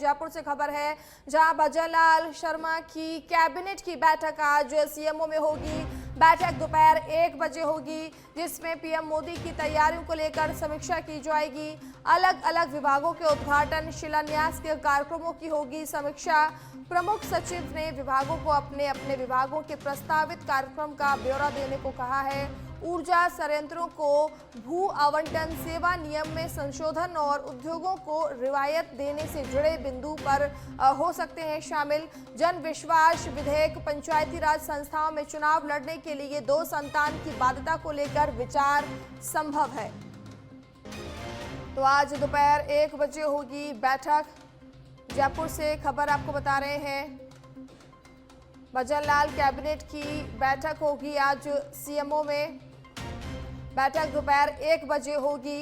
जयपुर से खबर है, जहां भजनलाल शर्मा की कैबिनेट की बैठक आज सीएमओ में होगी। बैठक दोपहर 1 बजे होगी, जिसमें पीएम मोदी की तैयारियों को लेकर समीक्षा की जाएगी। अलग अलग विभागों के उद्घाटन, शिलान्यास के कार्यक्रमों की होगी समीक्षा। प्रमुख सचिव ने विभागों को अपने अपने विभागों के प्रस्तावित कार्यक्रम का ब्यौरा देने को कहा है। ऊर्जा संयंत्रों को भू आवंटन, सेवा नियम में संशोधन और उद्योगों को रियायत देने से जुड़े बिंदु पर हो सकते हैं शामिल। जन विश्वास विधेयक, पंचायती राज संस्थाओं में चुनाव लड़ने के लिए 2 संतान की बाध्यता को लेकर विचार संभव है। तो आज दोपहर 1 बजे होगी बैठक। जयपुर से खबर आपको बता रहे हैं, भजनलाल कैबिनेट की बैठक होगी आज सीएमओ में। बैठक दोपहर 1 बजे होगी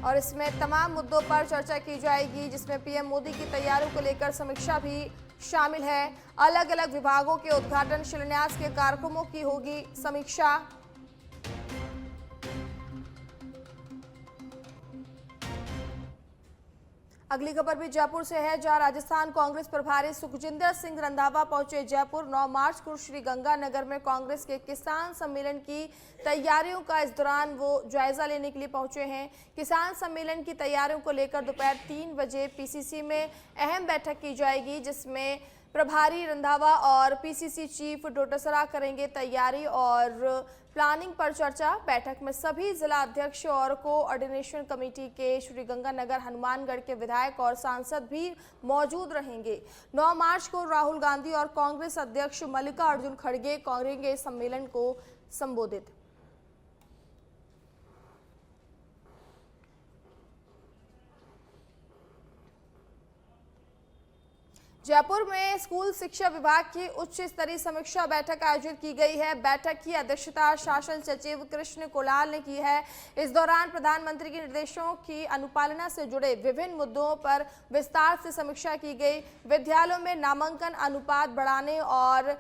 और इसमें तमाम मुद्दों पर चर्चा की जाएगी, जिसमें पीएम मोदी की तैयारियों को लेकर समीक्षा भी शामिल है। अलग अलग विभागों के उद्घाटन, शिलान्यास के कार्यक्रमों की होगी समीक्षा। अगली खबर भी जयपुर से है, जहां राजस्थान कांग्रेस प्रभारी सुखजिंदर सिंह रंधावा पहुंचे जयपुर। 9 मार्च को श्री गंगानगर में कांग्रेस के किसान सम्मेलन की तैयारियों का इस दौरान वो जायजा लेने के लिए पहुंचे हैं। किसान सम्मेलन की तैयारियों को लेकर दोपहर 3 बजे पीसीसी में अहम बैठक की जाएगी, जिसमें प्रभारी रंधावा और पीसीसी चीफ डोटासरा करेंगे तैयारी और प्लानिंग पर चर्चा। बैठक में सभी जिला अध्यक्ष और कोऑर्डिनेशन कमेटी के श्री गंगानगर, हनुमानगढ़ के विधायक और सांसद भी मौजूद रहेंगे। 9 मार्च को राहुल गांधी और कांग्रेस अध्यक्ष मल्लिकार्जुन खड़गे करेंगे सम्मेलन को संबोधित। जयपुर में स्कूल शिक्षा विभाग की उच्च स्तरीय समीक्षा बैठक आयोजित की गई है। बैठक की अध्यक्षता शासन सचिव कृष्ण कोलाल ने की है। इस दौरान प्रधानमंत्री के निर्देशों की अनुपालना से जुड़े विभिन्न मुद्दों पर विस्तार से समीक्षा की गई। विद्यालयों में नामांकन अनुपात बढ़ाने और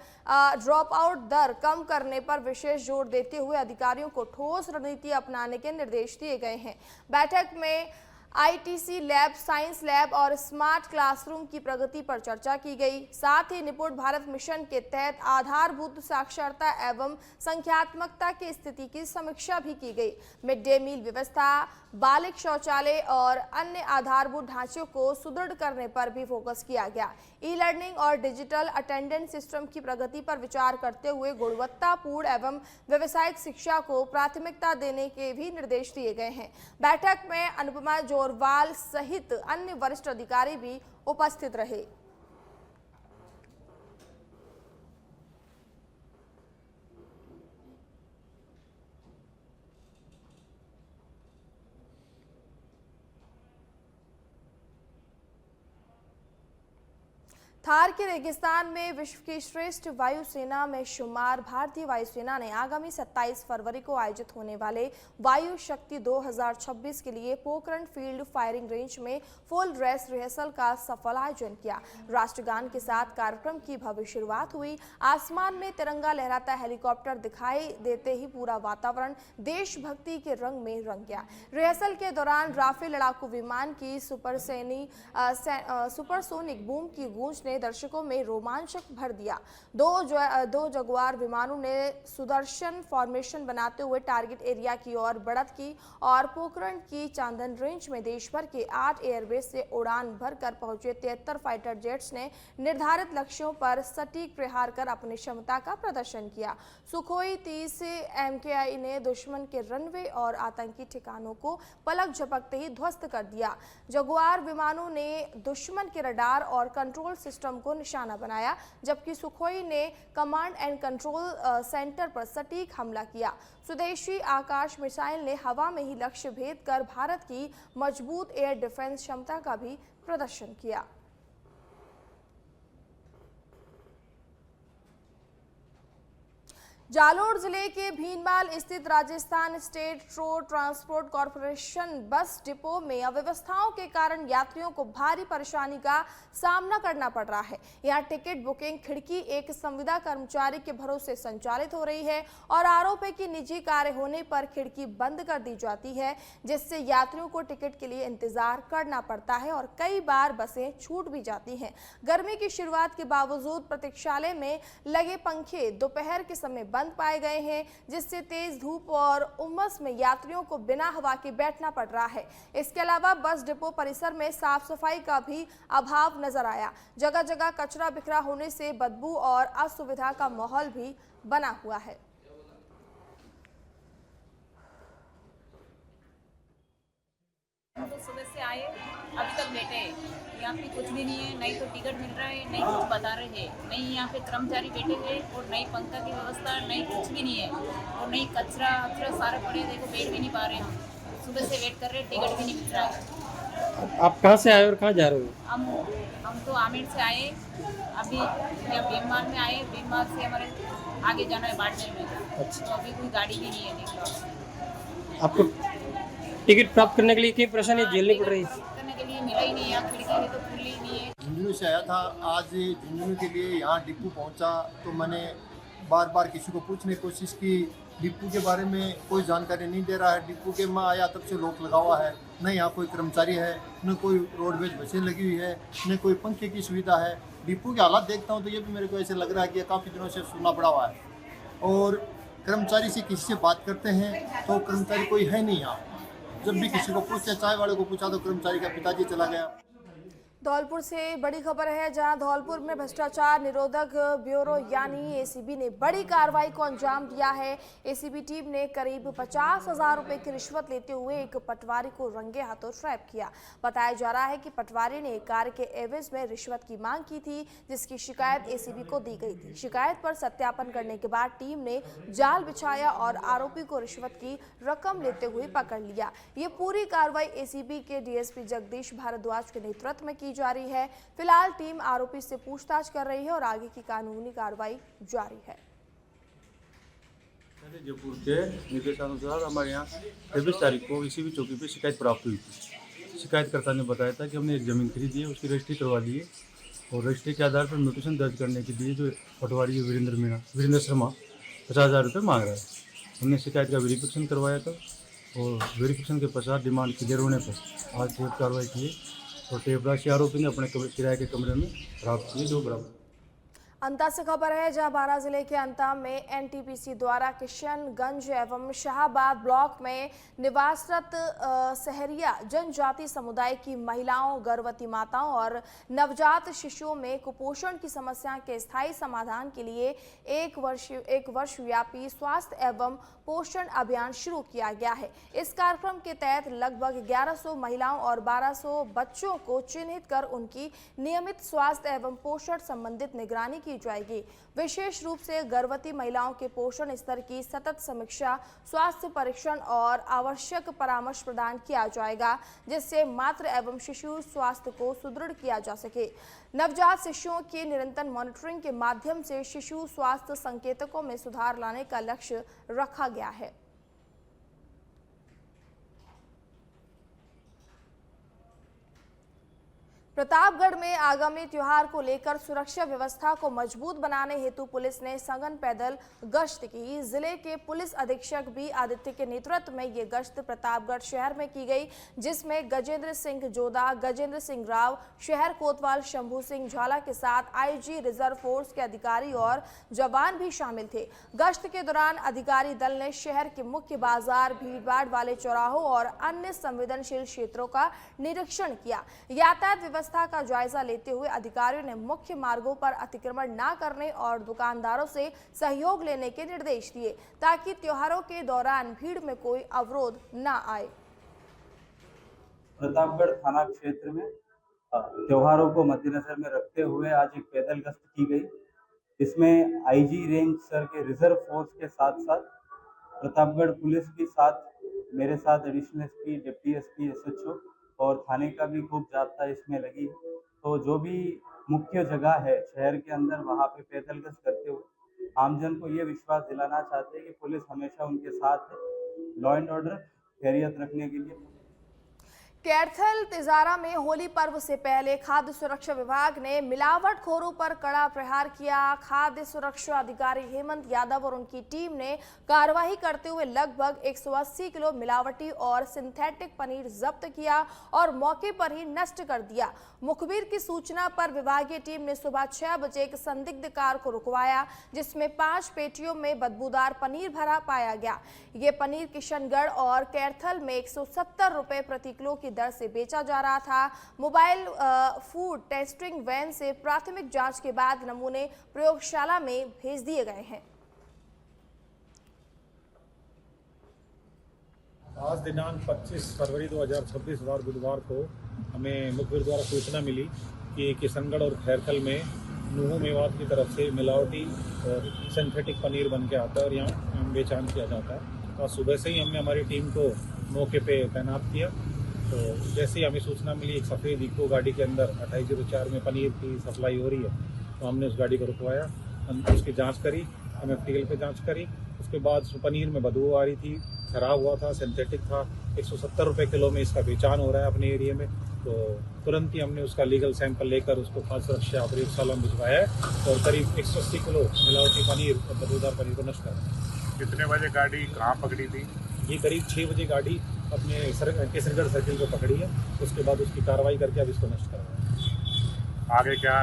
ड्रॉप आउट दर कम करने पर विशेष जोर देते हुए अधिकारियों को ठोस रणनीति अपनाने के निर्देश दिए गए हैं। बैठक में आईटीसी लैब, साइंस लैब और स्मार्ट क्लासरूम की प्रगति पर चर्चा की गई। साथ ही निपुण भारत मिशन के तहत आधारभूत साक्षरता एवं संख्यात्मकता की स्थिति की समीक्षा भी की गई। मिड डे मील व्यवस्था, बालिक शौचालय और अन्य आधारभूत ढांचे को सुदृढ़ करने पर भी फोकस किया गया। ई लर्निंग और डिजिटल अटेंडेंस सिस्टम की प्रगति पर विचार करते हुए गुणवत्तापूर्ण एवं व्यावसायिक शिक्षा को प्राथमिकता देने के भी निर्देश दिए गए हैं। बैठक में अनुपमा जोरवाल सहित अन्य वरिष्ठ अधिकारी भी उपस्थित रहे। थार के रेगिस्तान में विश्व की श्रेष्ठ वायुसेना में शुमार भारतीय वायुसेना ने आगामी 27 फरवरी को आयोजित होने वाले वायु शक्ति 2026 के लिए पोखरण फील्ड फायरिंग रेंज में फुल ड्रेस रिहर्सल का सफल आयोजन किया। राष्ट्रगान के साथ कार्यक्रम की भव्य शुरुआत हुई। आसमान में तिरंगा लहराता हेलीकॉप्टर दिखाई देते ही पूरा वातावरण देशभक्ति के रंग में रंग गया। रिहर्सल के दौरान राफेल लड़ाकू विमान की सुपरसोनिक बूम की गूंज दर्शकों में रोमांचक भर दिया। दो जगुआर विमानों ने सुदर्शन फॉर्मेशन बनाते हुए टारगेट एरिया की ओर बढ़त की और पोखरण की चांदन रेंज में देश भर के 8 एयरबेस से उड़ान भरकर पहुंचे 73 फाइटर जेट्स ने निर्धारित लक्ष्यों पर सटीक प्रहार कर अपनी क्षमता का प्रदर्शन किया। सुखोई 30 MKI ने दुश्मन के रनवे और आतंकी ठिकानों को पलक झपकते ही ध्वस्त कर दिया। जगुआर विमानों ने दुश्मन के रडार और कंट्रोल सिस्टम को निशाना बनाया, जबकि सुखोई ने कमांड एंड कंट्रोल सेंटर पर सटीक हमला किया। स्वदेशी आकाश मिसाइल ने हवा में ही लक्ष्य भेद कर भारत की मजबूत एयर डिफेंस क्षमता का भी प्रदर्शन किया। जालोर जिले के भीनमाल स्थित Rajasthan state road transport corporation bus depot में अव्यवस्थाओं के कारण यात्रियों को भारी परेशानी का सामना करना पड़ रहा है। यहां टिकट बुकिंग खिड़की एक संविदा कर्मचारी के भरोसे संचालित हो रही है और आरोप है कि निजी कार्य होने पर खिड़की बंद कर दी जाती है, जिससे यात्रियों को टिकट के लिए इंतजार करना पड़ता है और कई बार बसें छूट भी जाती हैं। गर्मी की शुरुआत के बावजूद प्रतीक्षालय में लगे पंखे दोपहर के समय बंद पाए गए हैं, जिससे तेज धूप और उमस में यात्रियों को बिना हवा के बैठना पड़ रहा है। इसके अलावा बस डिपो परिसर में साफ सफाई का भी अभाव नजर आया। जगह जगह कचरा बिखरा होने से बदबू और असुविधा का माहौल भी बना हुआ है। हम तो सुबह से आए अभी तक बैठे हैं। यहाँ पे कुछ भी नहीं है, नहीं तो टिकट मिल रहा है, नहीं कुछ बता रहे हैं, नहीं यहाँ पे कर्मचारी बैठे हैं और नहीं पंखा की व्यवस्था, नहीं कुछ भी नहीं है और नहीं कचरा अचरा सारे पड़े, देखो बैठ भी नहीं पा रहे हम। सुबह से वेट कर रहे हैं, टिकट भी नहीं मिल रहा है। आप कहाँ से आए और कहाँ जा रहे हो? हम तो आमेर से आए, अभी यहाँ भीममाल में आए। भीममाल से हमारे आगे जाना है बाड़मेर में। अच्छा। तो अभी कोई गाड़ी भी नहीं है, देख लो। आपको टिकट प्राप्त करने के लिए कितनी परेशानी झेलनी पड़ रही है? करने के लिए मिला ही नहीं, यहाँ खिड़की है तो खुली ही नहीं है। झुंझुनू से आया था, आज झुंझुनू के लिए यहाँ डिपू पहुँचा तो मैंने बार बार किसी को पूछने की कोशिश की। डिपू के बारे में कोई जानकारी नहीं दे रहा है। डिपू के मैं आया तब से लॉक लगा हुआ है, न यहाँ कोई कर्मचारी है, न कोई रोडवेज बसें लगी हुई है, न कोई पंखे की सुविधा है। डिपू के हालात देखता हूँ तो ये भी मेरे को ऐसे लग रहा है कि काफ़ी दिनों से सुनना पड़ा हुआ है और कर्मचारी से किसी से बात करते हैं तो कर्मचारी कोई है नहीं यहाँ। जब भी किसी को पूछते, चाय वाले को पूछा तो कर्मचारी का पिताजी चला गया। धौलपुर से बड़ी खबर है, जहां धौलपुर में भ्रष्टाचार निरोधक ब्यूरो यानी एसीबी ने बड़ी कार्रवाई को अंजाम दिया है। एसीबी टीम ने करीब 50,000 रुपए की रिश्वत लेते हुए एक पटवारी को रंगे हाथों ट्रैप किया। बताया जा रहा है कि पटवारी ने कार्य के एवज में रिश्वत की मांग की थी, जिसकी शिकायत एसीबी को दी गई थी। शिकायत पर सत्यापन करने के बाद टीम ने जाल बिछाया और आरोपी को रिश्वत की रकम लेते हुए पकड़ लिया। ये पूरी कार्रवाई एसीबी के डीएसपी जगदीश भारद्वाज के नेतृत्व में की जा रही है। फिलहाल टीम आरोपी से पूछताछ कर रही है और आगे की कानूनी कार्रवाई जारी है। जयपुर के निर्देशानुसार हमारे यहाँ 23 तारीख को इसी भी चौकी पे शिकायत प्राप्त हुई थी। शिकायतकर्ता ने बताया था कि हमने एक ज़मीन खरीदी है, उसकी रजिस्ट्री करवा ली है और रजिस्ट्री के आधार पर म्यूटेशन दर्ज करने के लिए जो पटवारी वीरेंद्र शर्मा 50,000 रुपये मांग रहा है। हमने शिकायत का वेरिफिकेशन करवाया था और वेरिफिकेशन के पश्चात डिमांड क्लियर होने पर आज टेप कार्रवाई की और टेप राशि आरोपी ने अपने किराए के कमरे में प्राप्त की, जो बरामद। अंता से खबर है, जहां बारां जिले के अंता में एनटीपीसी द्वारा किशनगंज एवं शाहबाद ब्लॉक में निवासरत सहरिया जनजाति समुदाय की महिलाओं, गर्भवती माताओं और नवजात शिशुओं में कुपोषण की समस्या के स्थायी समाधान के लिए एक वर्ष व्यापी स्वास्थ्य एवं पोषण अभियान शुरू किया गया है। इस कार्यक्रम के तहत लगभग 1100 महिलाओं और 1200 बच्चों को चिन्हित कर उनकी नियमित स्वास्थ्य एवं पोषण संबंधित निगरानी की जाएगी। विशेष रूप से गर्भवती महिलाओं के पोषण स्तर की सतत समीक्षा, स्वास्थ्य परीक्षण और आवश्यक परामर्श प्रदान किया जाएगा, जिससे मातृ एवं शिशु स्वास्थ्य को सुदृढ़ किया जा सके। नवजात शिशुओं की निरंतर मॉनिटरिंग के माध्यम से शिशु स्वास्थ्य संकेतकों में सुधार लाने का लक्ष्य रखा गया है। प्रतापगढ़ में आगामी त्योहार को लेकर सुरक्षा व्यवस्था को मजबूत बनाने हेतु पुलिस ने सघन पैदल गश्त की। जिले के पुलिस अधीक्षक बी आदित्य के नेतृत्व में ये गश्त प्रतापगढ़ शहर में की गई, जिसमें गजेंद्र सिंह जोधा, गजेंद्र सिंह राव, शहर कोतवाल शंभू सिंह झाला के साथ आईजी रिजर्व फोर्स के अधिकारी और जवान भी शामिल थे। गश्त के दौरान अधिकारी दल ने शहर के मुख्य बाजार, भीड़भाड़ वाले चौराहों और अन्य संवेदनशील क्षेत्रों का निरीक्षण किया। यातायात व्यवस्था का जायजा लेते हुए अधिकारियों ने मुख्य मार्गों पर अतिक्रमण न करने और दुकानदारों से सहयोग लेने के निर्देश दिए, ताकि त्योहारों के दौरान भीड़ में कोई अवरोध न आए। प्रतापगढ़ थाना क्षेत्र में त्योहारों को मद्देनजर में रखते हुए आज एक पैदल गश्त की गई। इसमें आईजी रेंज सर के रिजर्व फोर्स के साथ साथ प्रतापगढ़ पुलिस के साथ मेरे साथ additional SP, deputy SP, SHO और थाने का भी खूब जाब्ता इसमें लगी है। तो जो भी मुख्य जगह है शहर के अंदर, वहाँ पे पैदल गश्त करते हुए आमजन को ये विश्वास दिलाना चाहते हैं कि पुलिस हमेशा उनके साथ है, लॉ एंड ऑर्डर खैरियत रखने के लिए। कैथल तिजारा में होली पर्व से पहले खाद्य सुरक्षा विभाग ने मिलावटखोरों पर कड़ा प्रहार किया। खाद्य सुरक्षा अधिकारी हेमंत यादव और उनकी टीम ने कार्रवाई करते हुए लगभग 180 किलो मिलावटी और सिंथेटिक पनीर जब्त किया और मौके पर ही नष्ट कर दिया। मुखबिर की सूचना पर विभागीय टीम ने सुबह 6 बजे एक संदिग्ध कार को रुकवाया, जिसमें 5 पेटियों में बदबूदार पनीर भरा पाया गया। ये पनीर किशनगढ़ और कैथल में 170 रुपए प्रति किलो की दर से बेचा जा रहा था। मोबाइल फूड टेस्टिंग वैन से प्राथमिक जांच के बाद नमूने प्रयोगशाला में भेज दिए गए हैं। आज दिनांक 25 फरवरी 2026 वार बुधवार को हमें मुखबिर द्वारा सूचना मिली कि किशनगढ़ और खैरथल में नूह मेवात की तरफ से मिलावटी और सिंथेटिक पनीर बन के आता है और यहाँ बेचान किया जाता है। तो सुबह से ही हमने हमारी टीम को मौके पे तैनात किया। तो जैसे ही हमें सूचना मिली एक सफ़ेद इको गाड़ी के अंदर 2804 में पनीर की सप्लाई हो रही है, तो हमने उस गाड़ी को रुकवाया, उसकी जांच करी, MFTL पे जांच करी। उसके बाद पनीर में बदबू आ रही थी, खराब हुआ था, सिंथेटिक था। 170 रुपये किलो में इसका बेचान हो रहा है अपने एरिया में। तो तुरंत ही हमने उसका लीगल सैंपल लेकर उसको खाद्य सुरक्षा प्रयोगशाला में भिजवाया है और करीब 180 किलो मिलावटी पनीर और बदबूदार पनीर को नष्ट करा। कितने बजे गाड़ी कहाँ पकड़ी थी? ये करीब 6 बजे गाड़ी अपने केसरगढ़ सर्किल को पकड़ी है। उसके बाद उसकी कार्रवाई करके अब इसको नष्ट करा। आगे क्या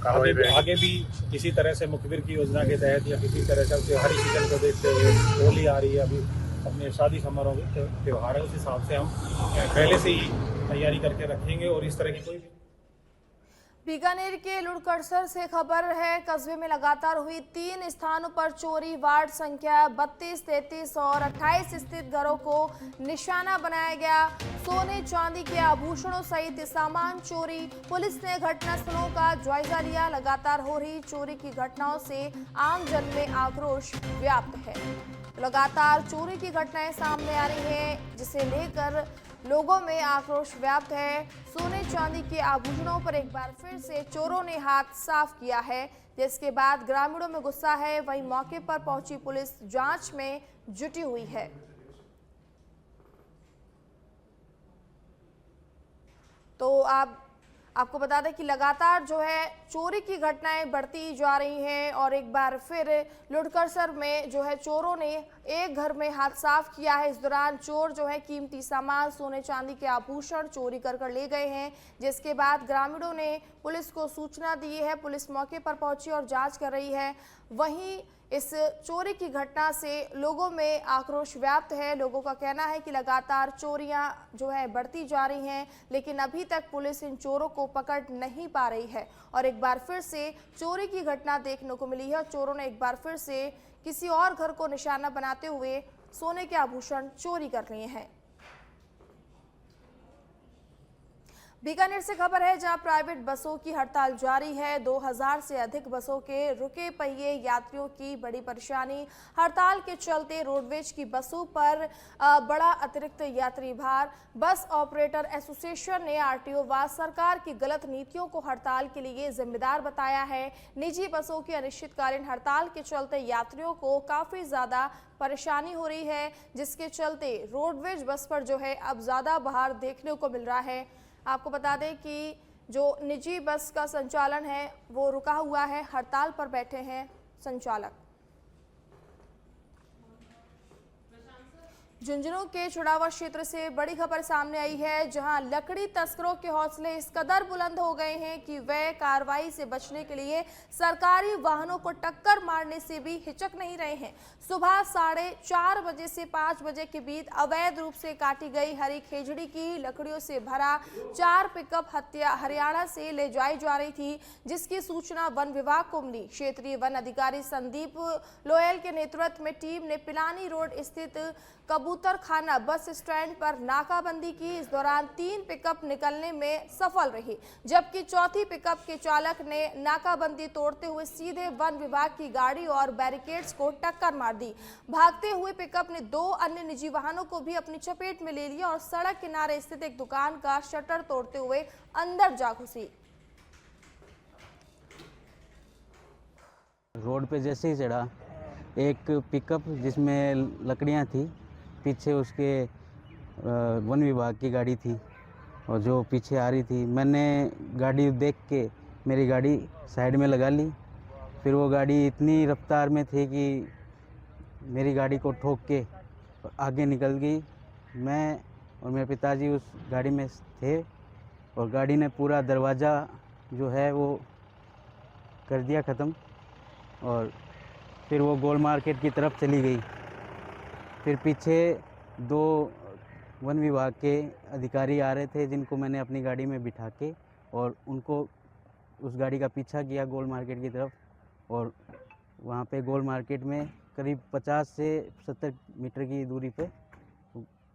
कार्रवाई? आगे भी इसी तरह से मुखबिर की योजना के तहत या किसी तरह से त्योहारी सीजन को देखते हुए, होली आ रही है, अभी अपने शादी समारोह के त्यौहार है, उस हिसाब से हम पहले से ही तैयारी करके रखेंगे और इस तरह की कोई भी। बीकानेर के लुड़कड़सर से खबर है, कस्बे में लगातार हुई 3 स्थानों पर चोरी। वार्ड संख्या 32, 33 और 28 स्थित घरों को निशाना बनाया गया। सोने चांदी के आभूषणों सहित सामान चोरी। पुलिस ने घटनास्थलों का जायजा लिया। लगातार हो रही चोरी की घटनाओं से आमजन में आक्रोश व्याप्त है। लगातार चोरी की घटनाएं सामने आ रही हैं, जिसे लेकर लोगों में आक्रोश व्याप्त है। सोने चांदी के आभूषणों पर एक बार फिर से चोरों ने हाथ साफ किया है, जिसके बाद ग्रामीणों में गुस्सा है। वहीं मौके पर पहुंची पुलिस जांच में जुटी हुई है। तो आपको बता दें कि लगातार जो है चोरी की घटनाएं बढ़ती जा रही हैं और एक बार फिर लुड़कड़सर में जो है चोरों ने एक घर में हाथ साफ किया है। इस दौरान चोर जो है कीमती सामान, सोने चांदी के आभूषण चोरी कर ले गए हैं, जिसके बाद ग्रामीणों ने पुलिस को सूचना दी है। पुलिस मौके पर पहुंची और जांच कर रही है। वहीं इस चोरी की घटना से लोगों में आक्रोश व्याप्त है। लोगों का कहना है कि लगातार चोरियां जो है बढ़ती जा रही हैं, लेकिन अभी तक पुलिस इन चोरों को पकड़ नहीं पा रही है और एक बार फिर से चोरी की घटना देखने को मिली है। चोरों ने एक बार फिर से किसी और घर को निशाना बनाते हुए सोने के आभूषण चोरी कर लिए हैं। बीकानेर से खबर है, जहां प्राइवेट बसों की हड़ताल जारी है। 2000 से अधिक बसों के रुके पहिए यात्रियों की बड़ी परेशानी। हड़ताल के चलते रोडवेज की बसों पर बड़ा अतिरिक्त यात्री भार। बस ऑपरेटर एसोसिएशन ने आरटीओ व सरकार की गलत नीतियों को हड़ताल के लिए जिम्मेदार बताया है। निजी बसों की अनिश्चितकालीन हड़ताल के चलते यात्रियों को काफ़ी ज़्यादा परेशानी हो रही है, जिसके चलते रोडवेज बस पर जो है अब ज़्यादा भार देखने को मिल रहा है। आपको बता दें कि जो निजी बस का संचालन है वो रुका हुआ है, हड़ताल पर बैठे हैं संचालक। झुंझुनू के छुड़ावा क्षेत्र से बड़ी खबर सामने आई है, जहां लकड़ी तस्करों के हौसले इस कदर बुलंद हो गए हैं कि वे कार्रवाई से बचने के लिए सरकारी वाहनों को टक्कर मारने से भी हिचक नहीं रहे हैं। सुबह 4:30 बजे से 5 बजे के बीच अवैध रूप से काटी गई हरी खेजड़ी की लकड़ियों से भरा 4 पिकअप हरियाणा से ले जाई जा रही थी, जिसकी सूचना वन विभाग को मिली। क्षेत्रीय वन अधिकारी संदीप लोयल के नेतृत्व में टीम ने पिलानी रोड स्थित कबूतर खाना बस स्टैंड पर नाकाबंदी की। इस दौरान 3 पिकअप निकलने में सफल रही, जबकि चौथी पिकअप के चालक ने नाकाबंदी तोड़ते हुए सीधे वन विभाग की गाड़ी और बैरिकेड्स को टक्कर मार दी। भागते हुए पिकअप ने 2 अन्य निजी वाहनों को भी अपनी चपेट में ले लिया और सड़क किनारे स्थित एक दुकान का शटर तोड़ते हुए अंदर जा घुसी। रोड पे जैसे ही चढ़ा, एक पिकअप जिसमें लकड़ियां थी, पीछे उसके वन विभाग की गाड़ी थी और जो पीछे आ रही थी। मैंने गाड़ी देख के मेरी गाड़ी साइड में लगा ली। फिर वो गाड़ी इतनी रफ्तार में थी कि मेरी गाड़ी को ठोक के आगे निकल गई। मैं और मेरे पिताजी उस गाड़ी में थे और गाड़ी ने पूरा दरवाज़ा जो है वो कर दिया ख़त्म और फिर वो गोल मार्केट की तरफ चली गई। फिर पीछे 2 वन विभाग के अधिकारी आ रहे थे जिनको मैंने अपनी गाड़ी में बिठा के और उनको उस गाड़ी का पीछा किया गोल मार्केट की तरफ, और वहाँ पे गोल मार्केट में करीब 50 से 70 मीटर की दूरी पे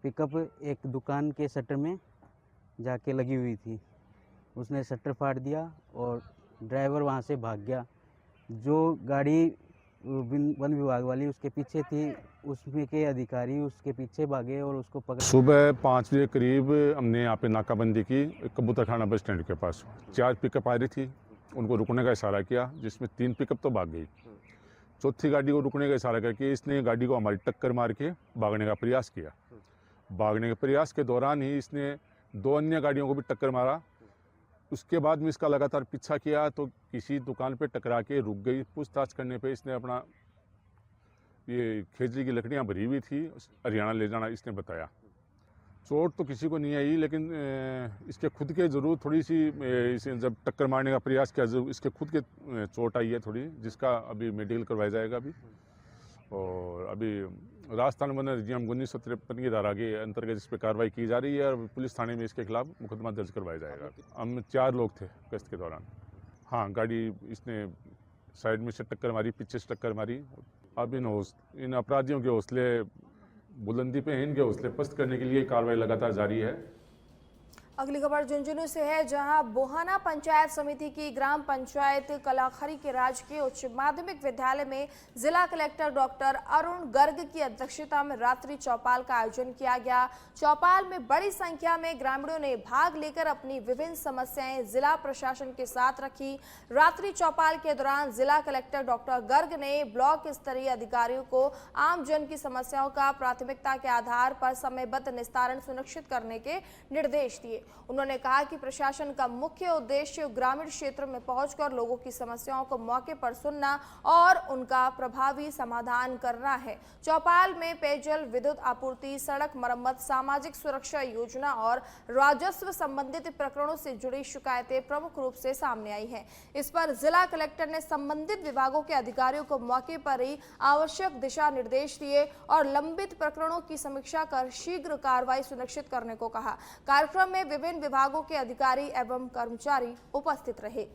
पिकअप एक दुकान के शटर में जाके लगी हुई थी। उसने शटर फाड़ दिया और ड्राइवर वहाँ से भाग गया। जो गाड़ी वन विभाग वाली उसके पीछे थी, उसमें के अधिकारी उसके पीछे भागे और उसको पकड़। सुबह 5 बजे करीब हमने यहाँ पे नाकाबंदी की कबूतरखाना बस स्टैंड के पास। 4 पिकअप आ रही थी, उनको रुकने का इशारा किया, जिसमें 3 पिकअप तो भाग गई। चौथी गाड़ी को रुकने का इशारा करके इसने गाड़ी को हमारी टक्कर मार के भागने का प्रयास किया। भागने के प्रयास के दौरान ही इसने 2 अन्य गाड़ियों को भी टक्कर मारा। उसके बाद में इसका लगातार पीछा किया तो किसी दुकान पे टकरा के रुक गई। पूछताछ करने पे इसने अपना ये खेजड़ी की लकड़ियां भरी हुई थी, हरियाणा ले जाना इसने बताया। चोट तो किसी को नहीं आई, लेकिन इसके खुद के ज़रूर थोड़ी सी इसे जब टक्कर मारने का प्रयास किया जरूर इसके खुद के चोट आई है थोड़ी, जिसका अभी मेडिकल करवाया जाएगा अभी। और अभी राजस्थान वन अधिनियम 1953 की धारा के अंतर्गत इस पर कार्रवाई की जा रही है और पुलिस थाने में इसके खिलाफ मुकदमा दर्ज करवाया जाएगा। हम 4 लोग थे गश्त के दौरान। हाँ, गाड़ी इसने साइड में से टक्कर मारी, पीछे से टक्कर मारी। अब इन अपराधियों के हौसले बुलंदी पे हैं, इनके हौसले पस्त करने के लिए कार्रवाई लगातार जारी है। अगली खबर झुंझुनू से है, जहां बोहाना पंचायत समिति की ग्राम पंचायत कलाखरी के राजकीय उच्च माध्यमिक विद्यालय में जिला कलेक्टर डॉक्टर अरुण गर्ग की अध्यक्षता में रात्रि चौपाल का आयोजन किया गया। चौपाल में बड़ी संख्या में ग्रामीणों ने भाग लेकर अपनी विभिन्न समस्याएं जिला प्रशासन के साथ रखी। रात्रि चौपाल के दौरान जिला कलेक्टर डॉक्टर गर्ग ने ब्लॉक स्तरीय अधिकारियों को आम जन की समस्याओं का प्राथमिकता के आधार पर समयबद्ध निस्तारण सुनिश्चित करने के निर्देश दिए। उन्होंने कहा कि प्रशासन का मुख्य उद्देश्य ग्रामीण क्षेत्र में पहुंचकर लोगों की समस्याओं को मौके पर सुनना और उनका प्रभावी समाधान करना है। चौपाल में पेयजल, विद्युत आपूर्ति, सड़क मरम्मत, सामाजिक सुरक्षा योजना और राजस्व संबंधित प्रकरणों से जुड़ी शिकायतें प्रमुख रूप से सामने आई हैं। इस पर जिला कलेक्टर ने संबंधित विभागों के अधिकारियों को मौके पर ही आवश्यक दिशा निर्देश दिए और लंबित प्रकरणों की समीक्षा कर शीघ्र कार्रवाई सुनिश्चित करने को कहा। कार्यक्रम में विभिन्न विभागों के अधिकारी एवं कर्मचारी उपस्थित रहे।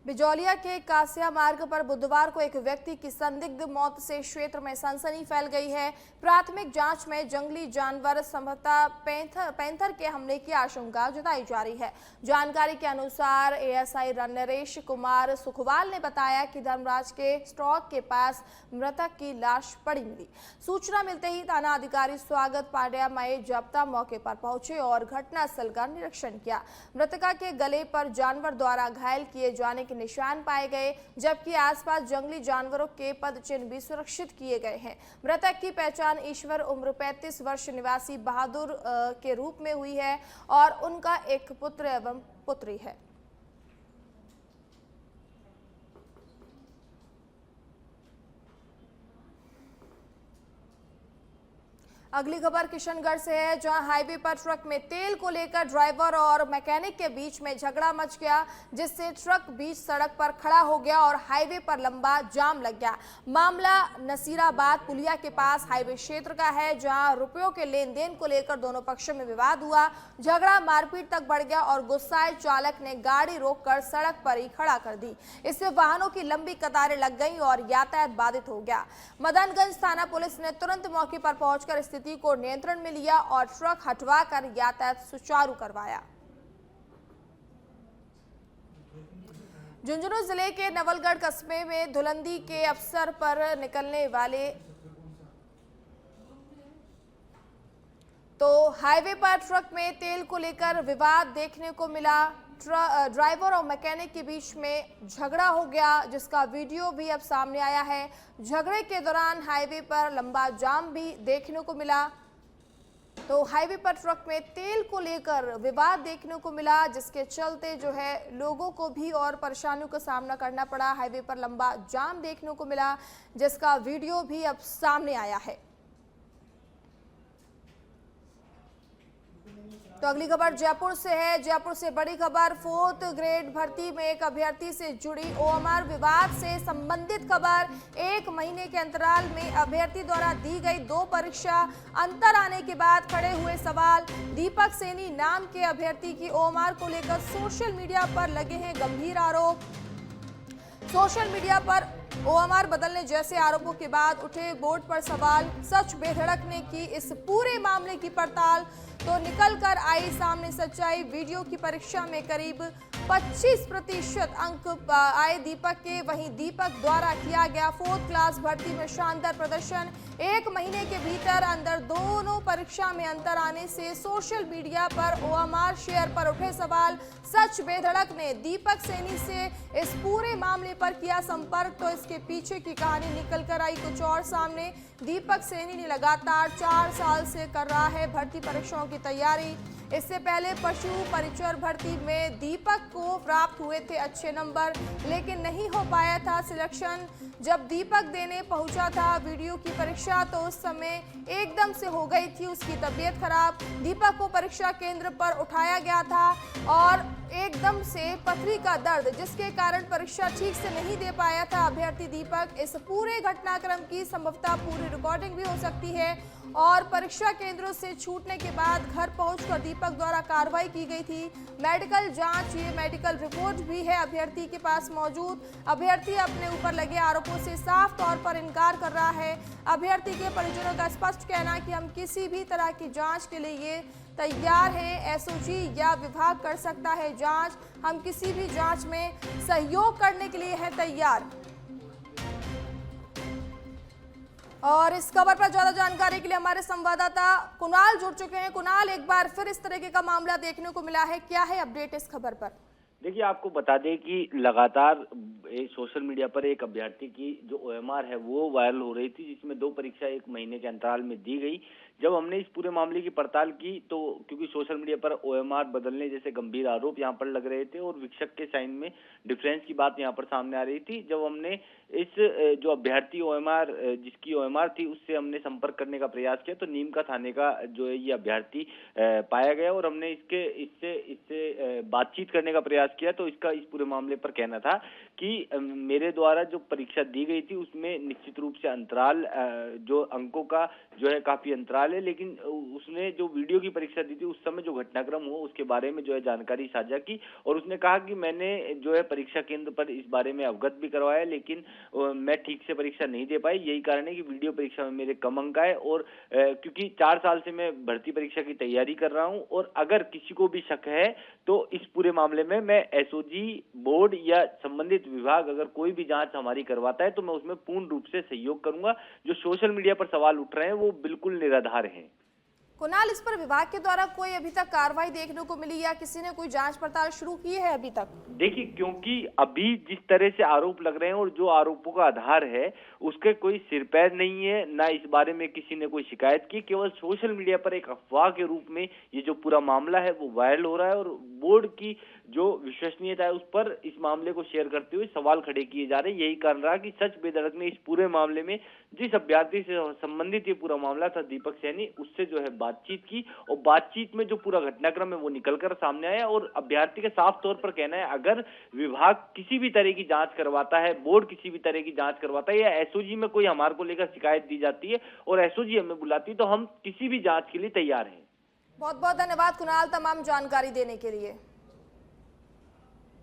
बिजौलिया के कासिया मार्ग पर बुधवार को एक व्यक्ति की संदिग्ध मौत से क्षेत्र में सनसनी फैल गई है। प्राथमिक जांच में जंगली जानवर संभवतः पैंथर के हमले की आशंका जताई जा रही है। जानकारी के अनुसार एएसआई नरेश कुमार सुखवाल ने बताया कि धर्मराज के स्टॉक के पास मृतक की लाश पड़ी मिली। सूचना मिलते ही थाना अधिकारी स्वागत पांड्या मय जप्ता मौके पर पहुंचे और घटनास्थल का निरीक्षण किया। मृतका के गले पर जानवर द्वारा घायल किए जाने निशान पाए गए, जबकि आसपास जंगली जानवरों के पद चिन्ह भी सुरक्षित किए गए हैं। मृतक की पहचान ईश्वर उम्र 35 वर्ष निवासी बहादुर के रूप में हुई है और उनका एक पुत्र एवं पुत्री है। अगली खबर किशनगढ़ से है, जहां हाईवे पर ट्रक में तेल को लेकर ड्राइवर और मैकेनिक के बीच में झगड़ा मच गया, जिससे ट्रक बीच सड़क पर खड़ा हो गया और हाईवे पर लंबा जाम लग गया। मामला नसीराबाद पुलिया के पास हाईवे क्षेत्र का है, जहां रुपयों के लेन देन को लेकर दोनों पक्षों में विवाद हुआ। झगड़ा मारपीट तक बढ़ गया और गुस्साए चालक ने गाड़ी रोककर सड़क पर ही खड़ा कर दी। इससे वाहनों की लंबी कतारें लग गई और यातायात बाधित हो गया। मदनगंज थाना पुलिस ने तुरंत मौके पर पहुंचकर स्थिति को नियंत्रण में लिया और ट्रक हटवाकर यातायात सुचारू करवाया। झुंझुनू जिले के नवलगढ़ कस्बे में धुलंदी के अवसर पर निकलने वाले तो हाईवे पर ट्रक में तेल को लेकर विवाद देखने को मिला। ड्राइवर और मैकेनिक के बीच में झगड़ा हो गया, जिसका वीडियो भी अब सामने आया है। झगड़े के दौरान हाईवे पर लंबा जाम भी देखने को मिला। तो हाईवे पर ट्रक में तेल को लेकर विवाद देखने को मिला, जिसके चलते जो है लोगों को भी और परेशानियों का सामना करना पड़ा। हाईवे पर लंबा जाम देखने को मिला, जिसका वीडियो भी अब सामने आया है। तो अगली खबर जयपुर से है। जयपुर से बड़ी खबर, 4th ग्रेड भर्ती में एक अभ्यर्थी से जुड़ी ओएमआर विवाद से संबंधित खबर। 1 महीने के अंतराल में अभ्यर्थी द्वारा दी गई 2 परीक्षा अंतर आने के बाद खड़े हुए सवाल। दीपक सैनी नाम के अभ्यर्थी की ओएमआर को लेकर सोशल मीडिया पर लगे हैं गंभीर आरोप। सोशल मीडिया पर ओएमआर बदलने जैसे आरोपों के बाद उठे बोर्ड पर सवाल। सच बेधड़क ने की इस पूरे मामले की पड़ताल, तो निकल कर आई सामने सच्चाई। वीडियो की परीक्षा में करीब 25% अंक आए दीपक के। वहीं दीपक द्वारा किया गया 4th क्लास भर्ती में शानदार प्रदर्शन। 1 महीने के भीतर अंदर दोनों परीक्षा में अंतर आने से सोशल मीडिया पर ओएमआर शेयर पर उठे सवाल। सच बेधड़क ने दीपक सैनी से इस पूरे मामले पर किया संपर्क, तो इसके पीछे की कहानी निकल कर आई कुछ और सामने। दीपक सैनी ने लगातार 4 साल से कर रहा है भर्ती परीक्षाओं की तैयारी। इससे पहले पशु परिचर भर्ती में दीपक को प्राप्त हुए थे अच्छे नंबर, लेकिन नहीं हो पाया था सिलेक्शन। जब दीपक देने पहुंचा था वीडियो की परीक्षा, तो उस समय एकदम से हो गई थी उसकी तबीयत खराब। दीपक को परीक्षा केंद्र पर उठाया गया था और एकदम से पथरी का दर्द, जिसके कारण परीक्षा ठीक से नहीं दे पाया था अभ्यर्थी दीपक। इस पूरे घटनाक्रम की संभवतः पूरी रिकॉर्डिंग भी हो सकती है और परीक्षा केंद्रों से छूटने के बाद घर पहुंचकर दीपक द्वारा कार्रवाई की गई थी। मेडिकल जांच, ये मेडिकल रिपोर्ट भी है अभ्यर्थी के पास मौजूद। अभ्यर्थी अपने ऊपर लगे आरोपों से साफ तौर पर इनकार कर रहा है। अभ्यर्थी के परिजनों का स्पष्ट कहना है कि हम किसी भी तरह की जांच के लिए तैयार है। एसओजी या विभाग कर सकता है जांच, हम किसी भी जांच में सहयोग करने के लिए है तैयार। और इस खबर पर ज्यादा जानकारी के लिए हमारे संवाददाता कुणाल जुड़ चुके हैं। कुणाल, एक बार फिर इस तरीके का मामला देखने को मिला है, क्या है अपडेट इस खबर पर? देखिए, आपको बता दें कि लगातार सोशल मीडिया पर एक अभ्यर्थी की जो ओएमआर है वो वायरल हो रही थी, जिसमें 2 परीक्षा 1 महीने के अंतराल में दी गई। जब हमने इस पूरे मामले की पड़ताल की, तो क्योंकि सोशल मीडिया पर ओएमआर बदलने जैसे गंभीर आरोप यहाँ पर लग रहे थे और शिक्षक के साइन में डिफरेंस की बात यहाँ पर सामने आ रही थी, जब हमने इस जो अभ्यर्थी ओएमआर जिसकी ओएमआर थी उससे हमने संपर्क करने का प्रयास किया, तो नीमका थाने का जो है ये अभ्यर्थी पाया गया और हमने इससे बातचीत करने का प्रयास किया। तो इसका इस पूरे मामले पर कहना था कि मेरे द्वारा जो परीक्षा दी गई थी उसमें निश्चित रूप से अंतराल, जो अंकों का जो है काफी अंतराल है, लेकिन उसने जो वीडियो की परीक्षा दी थी उस समय जो घटनाक्रम हुआ उसके बारे में जो है जानकारी साझा की और उसने कहा कि मैंने जो है परीक्षा केंद्र पर इस बारे में अवगत भी करवाया, लेकिन मैं ठीक से परीक्षा नहीं दे पाई। यही कारण है कि वीडियो परीक्षा में मेरे कम अंक आए और क्योंकि 4 साल से मैं भर्ती परीक्षा की तैयारी कर रहा हूं और अगर किसी को भी शक है तो इस पूरे मामले में मैं एसओजी, बोर्ड या संबंधित विभाग अगर कोई भी जांच हमारी करवाता है तो मैं उसमें पूर्ण रूप से सहयोग करूंगा। जो सोशल मीडिया पर सवाल उठ रहे हैं वो बिल्कुल निराधार हैं। कुणाल, इस पर विभाग के द्वारा कोई अभी तक कार्रवाई देखने को मिली या किसी ने कोई जांच पड़ताल शुरू की है अभी तक? देखिए, क्योंकि अभी जिस तरह से आरोप लग रहे हैं और जो आरोपों का आधार है उसके कोई सिर पैर नहीं है, ना इस बारे में किसी ने कोई शिकायत की। केवल सोशल मीडिया पर एक अफवाह के रूप में ये जो पूरा मामला है वो वायरल हो रहा है और बोर्ड की जो विश्वसनीयता है उस पर इस मामले को शेयर करते हुए सवाल खड़े किए जा रहे हैं। यही कारण रहा कि सच बेधड़क ने इस पूरे मामले में जिस अभ्यर्थी से संबंधित ये पूरा मामला था दीपक सैनी, उससे जो है बातचीत की और बातचीत में जो पूरा घटनाक्रम है वो निकलकर सामने आया और अभ्यर्थी के साफ तौर पर कहना है अगर विभाग किसी भी तरह की जांच करवाता है, बोर्ड किसी भी तरह की जांच करवाता है या एसओजी में कोई हमारे को लेकर शिकायत दी जाती है और एसओजी हमें बुलाती है तो हम किसी भी जांच के लिए तैयार हैं। बहुत बहुत धन्यवाद कुणाल तमाम जानकारी देने के लिए।